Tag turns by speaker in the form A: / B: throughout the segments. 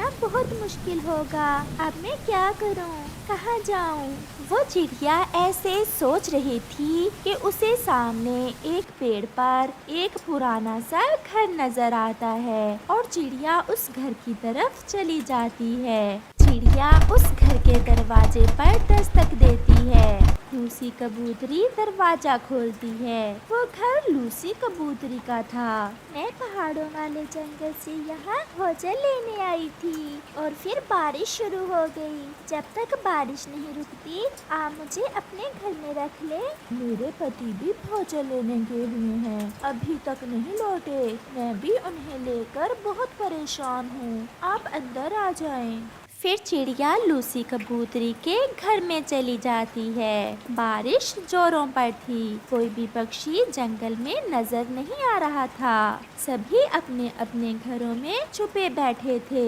A: जाना बहुत मुश्किल होगा। अब मैं क्या करूं? कहाँ जाऊं? वो चिड़िया ऐसे सोच रही थी कि उसे सामने एक पेड़ पर एक पुराना सा घर नजर आता है और चिड़िया उस घर की तरफ चली जाती है। चिड़िया उस घर के दरवाजे पर दस्तक देती है। लूसी कबूतरी दरवाजा खोलती है। वो घर लूसी कबूतरी का था। मैं पहाड़ों वाले जंगल से यहाँ भोजन लेने आई थी और फिर बारिश शुरू हो गई। जब तक बारिश नहीं रुकती आप मुझे अपने घर में रख ले।
B: मेरे पति भी भोजन लेने गए हुए हैं, अभी तक नहीं लौटे। मैं भी उन्हें लेकर बहुत परेशान हूँ। आप अंदर आ जाएं।
A: फिर चिड़िया लूसी कबूतरी के घर में चली जाती है। बारिश जोरों पर थी। कोई भी पक्षी जंगल में नजर नहीं आ रहा था। सभी अपने अपने घरों में छुपे बैठे थे।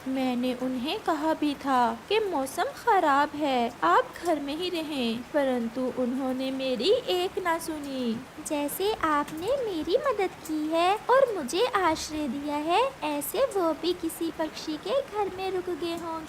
B: मैंने उन्हें कहा भी था कि मौसम खराब है, आप घर में ही रहें, परंतु उन्होंने मेरी एक ना सुनी।
A: जैसे आपने मेरी मदद की है और मुझे आश्रय दिया है, ऐसे वो भी किसी पक्षी के घर में रुक गए होंगे।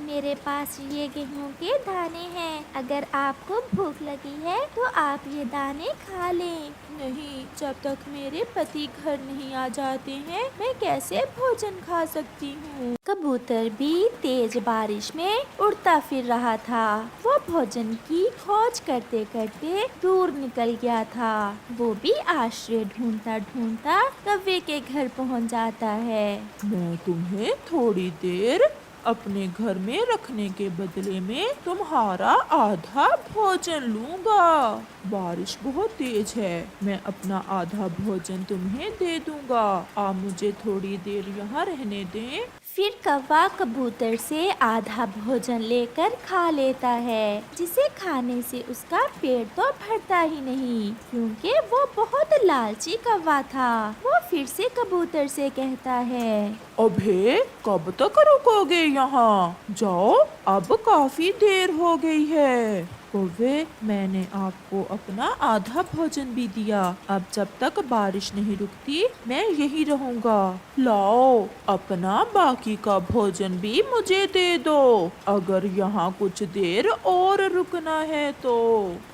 A: मेरे पास ये गेहूं के दाने हैं। अगर आपको भूख लगी है तो आप ये दाने खा लें।
B: नहीं, जब तक मेरे पति घर नहीं आ जाते हैं मैं कैसे भोजन खा सकती हूँ।
A: कबूतर भी तेज बारिश में उड़ता फिर रहा था। वो भोजन की खोज करते करते दूर निकल गया था। वो भी आश्रय ढूंढता ढूंढता कौवे के घर पहुंच जाता है।
B: मैं तुम्हें थोड़ी देर अपने घर में रखने के बदले में तुम्हारा आधा भोजन लूंगा। बारिश बहुत तेज है, मैं अपना आधा भोजन तुम्हें दे दूंगा। आप मुझे थोड़ी देर यहाँ रहने दें।
A: फिर कौवा कबूतर से आधा भोजन लेकर खा लेता है, जिसे खाने से उसका पेट तो भरता ही नहीं, क्योंकि वो बहुत लालची कौवा था। वो फिर से कबूतर से कहता है,
B: अबे कब तक रुकोगे यहाँ? जाओ, अब काफी देर हो गई है। कौवे, मैंने आपको अपना आधा भोजन भी दिया। अब जब तक बारिश नहीं रुकती मैं यही रहूंगा। लाओ, अपना बाकी का भोजन भी मुझे दे दो, अगर यहाँ कुछ देर और रुकना है तो।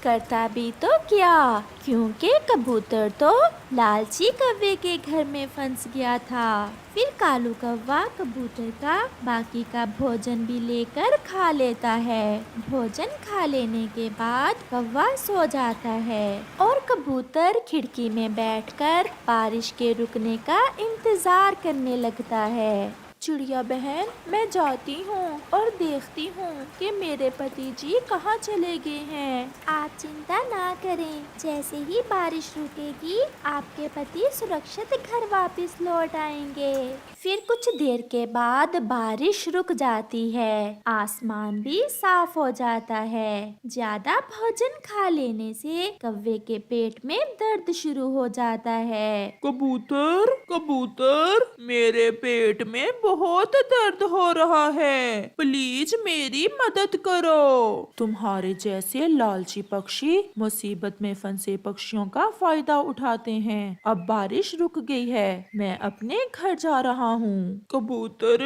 A: करता भी तो क्या, क्योंकि कबूतर तो लालची कौवे के घर में फंस गया था। फिर कालू कौवा कबूतर का बाकी का भोजन भी लेकर खा लेता है। भोजन खा लेने के बाद कौवा सो जाता है और कबूतर खिड़की में बैठकर बारिश के रुकने का इंतजार करने लगता है।
B: चिड़िया बहन, मैं जाती हूँ और देखती हूँ कि मेरे पति जी कहाँ चले गए हैं।
A: आप चिंता ना करें, जैसे ही बारिश रुकेगी आपके पति सुरक्षित घर वापस लौट आएंगे। फिर कुछ देर के बाद बारिश रुक जाती है। आसमान भी साफ हो जाता है। ज्यादा भोजन खा लेने से कौवे के पेट में दर्द शुरू हो जाता है।
B: कबूतर, कबूतर, मेरे पेट में बहुत दर्द हो रहा है, प्लीज मेरी मदद करो। तुम्हारे जैसे लालची पक्षी मुसीबत में फंसे पक्षियों का फायदा उठाते हैं। अब बारिश रुक गई है, मैं अपने घर जा रहा हूँ। कबूतर,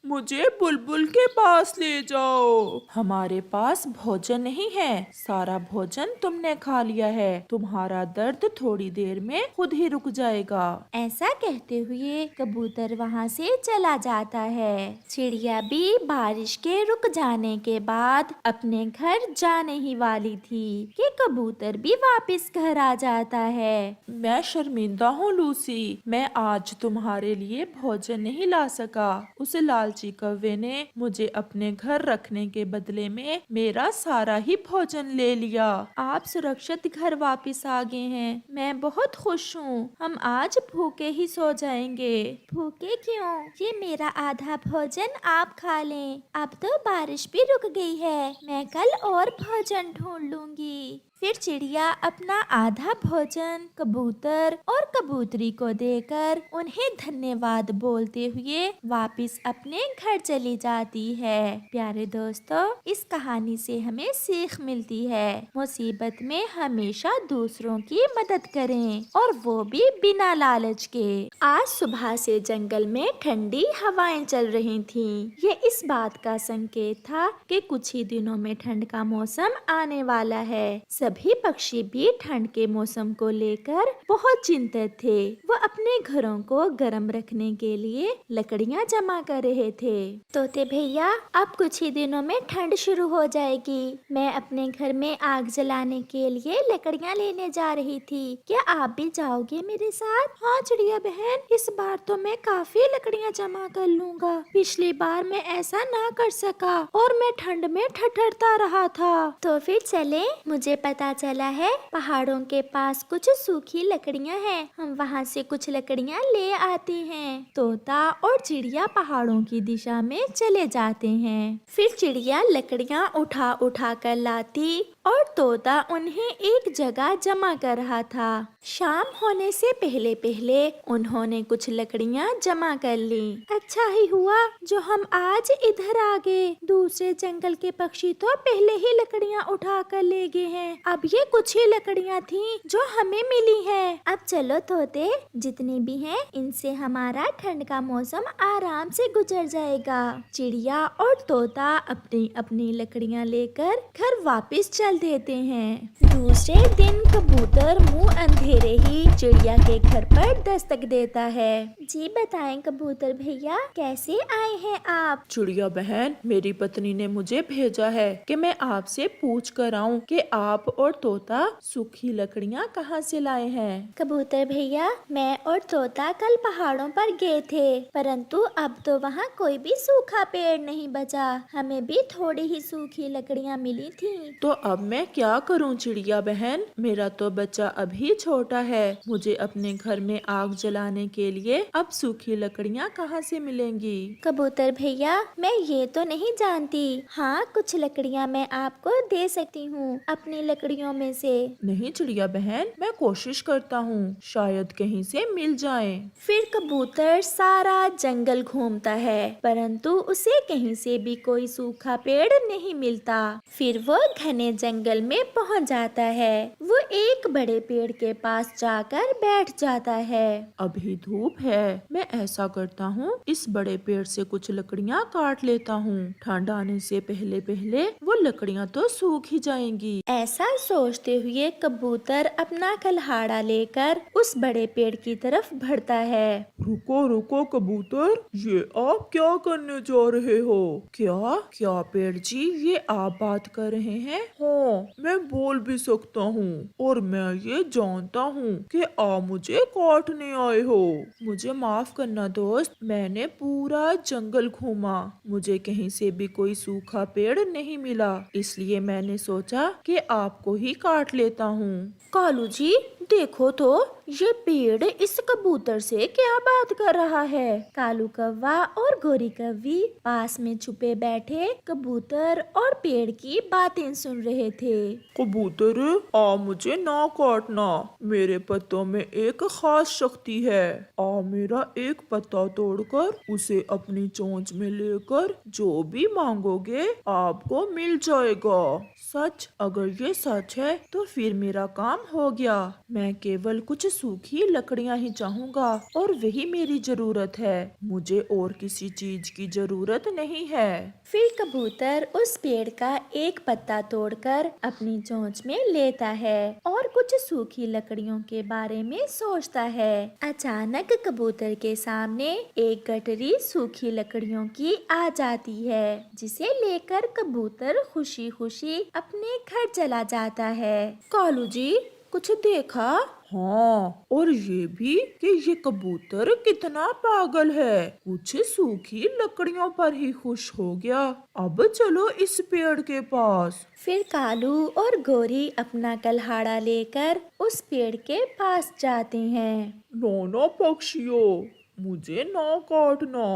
B: मुझे बुलबुल के पास ले जाओ। हमारे पास भोजन नहीं है, सारा भोजन तुमने खा लिया है। तुम्हारा दर्द थोड़ी देर में खुद ही रुक जाएगा।
A: ऐसा कहते हुए कबूतर वहाँ से चला जाता है। चिड़िया भी बारिश के रुक जाने के बाद अपने घर जाने ही वाली थी कि कबूतर भी वापस घर आ जाता है।
B: मैं शर्मिंदा हूँ लूसी, मैं आज तुम्हारे लिए भोजन नहीं ला सका। उस लालची कौवे ने मुझे अपने घर रखने के बदले में मेरा सारा ही भोजन ले लिया। आप सुरक्षित घर वापस आ गए हैं, मैं बहुत खुश हूँ। हम आज भूखे ही सो जाएंगे।
A: भूखे क्यों? ये मेरा आधा भोजन आप खा लें। अब तो बारिश भी रुक गई है, मैं कल और भोजन ढूंढ लूंगी। फिर चिड़िया अपना आधा भोजन कबूतर और कबूतरी को देकर उन्हें धन्यवाद बोलते हुए वापस अपने घर चली जाती है। प्यारे दोस्तों, इस कहानी से हमें सीख मिलती है, मुसीबत में हमेशा दूसरों की मदद करें और वो भी बिना लालच के। आज सुबह से जंगल में ठंडी हवाएं चल रही थीं। ये इस बात का संकेत था कि कुछ ही दिनों में ठंड का मौसम आने वाला है। सभी पक्षी भी ठंड के मौसम को लेकर बहुत चिंतित थे। वो अपने घरों को गर्म रखने के लिए लकड़ियाँ जमा कर रहे थे। तोते भैया, अब कुछ ही दिनों में ठंड शुरू हो जाएगी। मैं अपने घर में आग जलाने के लिए लकड़ियाँ लेने जा रही थी। क्या आप भी जाओगे मेरे साथ? हाँ चिड़िया बहन, इस बार तो मैं काफी लकड़ियाँ जमा कर लूँगा। पिछली बार मैं ऐसा ना कर सका और मैं ठंड में ठठरता रहा था। तो फिर चले, मुझे पता चला है पहाड़ों के पास कुछ सूखी लकड़ियाँ हैं। हम वहाँ से कुछ लकड़ियाँ ले आते हैं। तोता और चिड़िया पहाड़ों की दिशा में चले जाते हैं। फिर चिड़िया लकड़ियाँ उठा उठा कर लाती और तोता उन्हें एक जगह जमा कर रहा था। शाम होने से पहले पहले उन्होंने कुछ लकड़ियाँ जमा कर ली। अच्छा ही हुआ जो हम आज इधर आ गए। दूसरे जंगल के पक्षी तो पहले ही लकड़ियाँ उठा कर ले गए हैं। अब ये कुछ ही लकड़ियाँ थीं जो हमें मिली हैं। अब चलो तोते, जितनी भी हैं इनसे हमारा ठंड का मौसम आराम से गुजर जाएगा। चिड़िया और तोता अपनी अपनी लकड़ियाँ लेकर घर वापस चल देते हैं। दूसरे दिन कबूतर मुंह अंधेरे ही चिड़िया के घर पर दस्तक देता है। जी बताएं कबूतर भैया, कैसे आए हैं आप?
B: चिड़िया बहन, मेरी पत्नी ने मुझे भेजा है कि मैं आपसे पूछ कर आऊं कि आप और तोता सूखी लकड़ियाँ कहाँ से लाए हैं।
A: कबूतर भैया, मैं और तोता कल पहाड़ों पर गए थे, परंतु अब तो वहाँ कोई भी सूखा पेड़ नहीं बचा। हमें भी थोड़ी ही सूखी लकड़ियाँ मिली थी।
B: तो अब मैं क्या करूं चिड़िया बहन? मेरा तो बच्चा अभी छोटा है। मुझे अपने घर में आग जलाने के लिए अब सूखी लकड़ियाँ कहाँ से मिलेंगी?
A: कबूतर भैया, मैं ये तो नहीं जानती। हाँ, कुछ लकड़ियाँ मैं आपको दे सकती हूँ अपनी लकड़ियों में से।
B: नहीं चिड़िया बहन, मैं कोशिश करता हूँ, शायद कहीं से मिल जाए।
A: फिर कबूतर सारा जंगल घूमता है, परंतु उसे कहीं से भी कोई सूखा पेड़ नहीं मिलता। फिर वो घने जंगल में पहुंच जाता है। वो एक बड़े पेड़ के पास जाकर बैठ जाता है।
B: अभी धूप है, मैं ऐसा करता हूँ, इस बड़े पेड़ से कुछ लकड़ियाँ काट लेता हूँ। ठंड आने से पहले पहले वो लकड़ियाँ तो सूख ही जाएंगी।
A: ऐसा सोचते हुए कबूतर अपना कल्हाड़ा लेकर उस बड़े पेड़ की तरफ बढ़ता है।
B: रुको रुको कबूतर, ये आप क्या करने जा रहे हो? क्या क्या पेड़ जी, ये आप बात कर रहे हैं? हाँ, मैं बोल भी सकता हूँ और मैं ये जानता हूँ कि आप मुझे काटने आए हो। मुझे माफ करना दोस्त, मैंने पूरा जंगल घूमा, मुझे कहीं से भी कोई सूखा पेड़ नहीं मिला, इसलिए मैंने सोचा कि आपको ही काट लेता हूँ।
A: कालू जी, देखो तो ये पेड़ इस कबूतर से क्या बात कर रहा है। कालू कौवा और गोरी कौवी पास में छुपे बैठे कबूतर और पेड़ की बातें सुन रहे थे।
B: कबूतर, आप मुझे ना काटना, मेरे पत्तों में एक खास शक्ति है। आप मेरा एक पत्ता तोड़कर उसे अपनी चोंच में लेकर जो भी मांगोगे आपको मिल जाएगा। सच? अगर ये सच है तो फिर मेरा काम हो गया। मैं केवल कुछ सूखी लकड़ियां ही चाहूंगा और वही मेरी जरूरत है। मुझे और किसी चीज की जरूरत नहीं है।
A: फिर कबूतर उस पेड़ का एक पत्ता तोड़कर अपनी चोंच में लेता है और कुछ सूखी लकड़ियों के बारे में सोचता है। अचानक कबूतर के सामने एक गठरी सूखी लकड़ियों की आ जाती है, जिसे लेकर कबूतर खुशी खुशी अपने घर चला जाता है। कालू जी, कुछ देखा?
B: हाँ, और ये भी कि ये कबूतर कितना पागल है, कुछ सूखी लकड़ियों पर ही खुश हो गया। अब चलो इस पेड़ के पास।
A: फिर कालू और गोरी अपना कल्हाड़ा लेकर उस पेड़ के पास जाते हैं।
B: दोनों पक्षियों, मुझे ना काटना,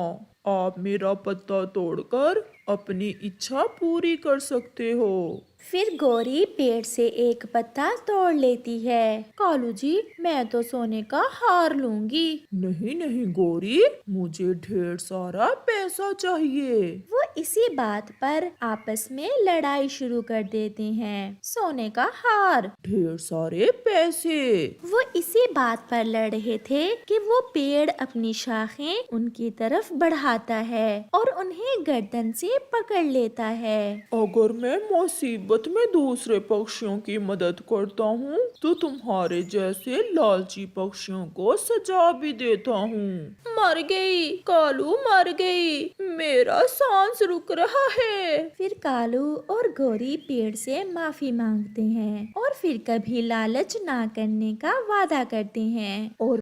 B: आप मेरा पत्ता तोड़कर अपनी इच्छा पूरी कर सकते हो।
A: फिर गौरी पेड़ से एक पत्ता तोड़ लेती है। कालू जी, मैं तो सोने का हार लूंगी।
B: नहीं नहीं गौरी, मुझे ढेर सारा पैसा चाहिए।
A: वो इसी बात पर आपस में लड़ाई शुरू कर देते हैं। सोने का हार।
B: ढेर सारे पैसे।
A: वो इसी बात पर लड़ रहे थे कि वो पेड़ अपनी शाखें उनकी तरफ बढ़ाता है और उन्हें गर्दन से पकड़ लेता है।
B: अगर मैं मुसीबत में दूसरे पक्षियों की मदद करता हूँ तो तुम्हारे जैसे लालची पक्षियों को सजा भी देता हूँ। मर गई, कालू मर गई, मेरा सांस रुक रहा है।
A: फिर कालू और गौरी पेड़ से माफी मांगते हैं और फिर कभी लालच ना करने का वादा करते हैं और